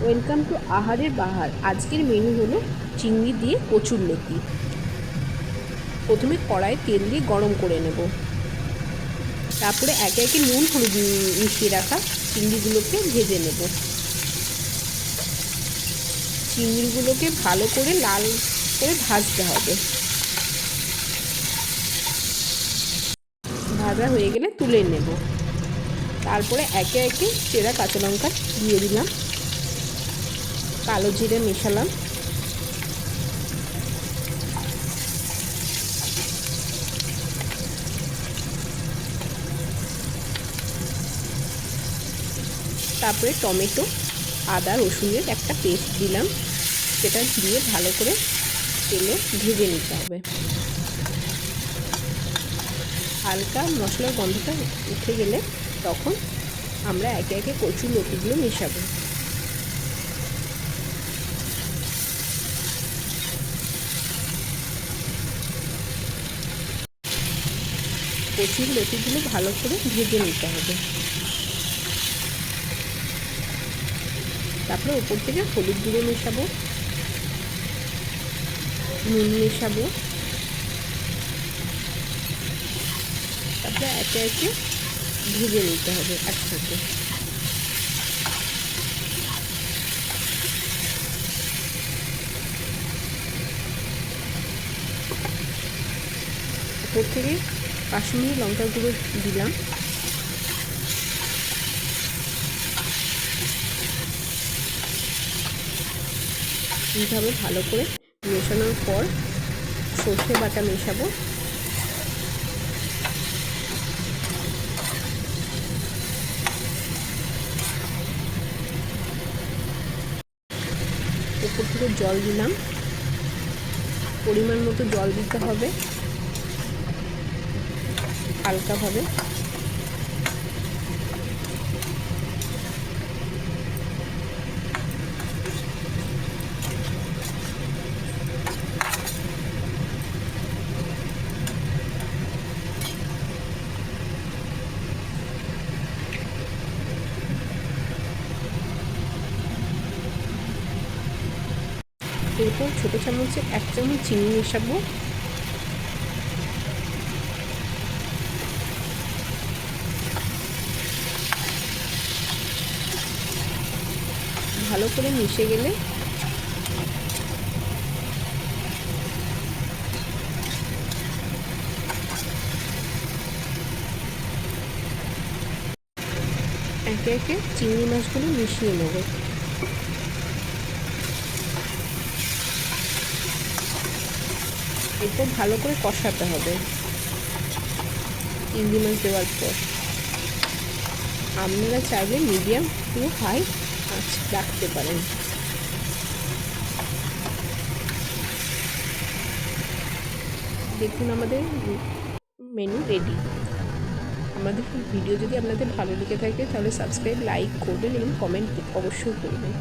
Welcome to আহারের বাহার। আজকের menu হলো চিংড়ি দিয়ে কচুরলতি। প্রথমে কড়াই তেল দিয়ে গরম করে নেব, তারপরে একে একে নুন হলুদ মিশিয়ে রাখা চিংড়িগুলোকে ভেজে নেব। চিংড়িগুলোকে ভালো করে লাল করে ভাজতে হবে। ভাজা হয়ে গেলে তুলে নেব। তারপরে একে একে চেরা কাঁচা লঙ্কা দিয়ে দিলাম, কালো জিরে মেশালাম, তারপরে টমেটো আদা রসুনের একটা পেস্ট দিলাম, সেটা দিয়ে ভালো করে তেলে ভেজে নিতে হবে। হালকা মশলার গন্ধটা উঠে গেলে তখন আমরা একে একে কচুরলতিগুলো মেশাবো। কচুরলতিগুলো ভালো করে ভেজে নিতে হবে। তারপরে ওপর থেকে হলুদ গুঁড়ো মেশাবো, নুন মেশাবো, তারপরে একে একে ভেজে নিতে হবে একসাথে। ওপর থেকে কাশ্মীরি লঙ্কার গুঁড়ো দিলাম, এইভাবে ভালো করে মেশানোর পর সর্ষে বাটা মেশাবো, উপর থেকে জল দিলাম, পরিমাণ মতো জল দিতে হবে হালকাভাবে। এরপর ছোটো চামচে 1 চামচ চিনি মেশাবো, ভালো করে মিশে গেলে একে একে চিংড়ি মাছগুলো মিশিয়ে নেব। এরপর ভালো করে কষাতে হবে চিংড়ি মাছ দেওয়ার পর। আপনারা চাইলে মিডিয়াম টু হাই আঁচ রাখতে পারেন। দেখুন আমাদের মেনু রেডি। আমাদের ভিডিও যদি আপনাদের ভালো লেগে থাকে তাহলে সাবস্ক্রাইব লাইক করবেন এবং কমেন্ট অবশ্যই করবেন।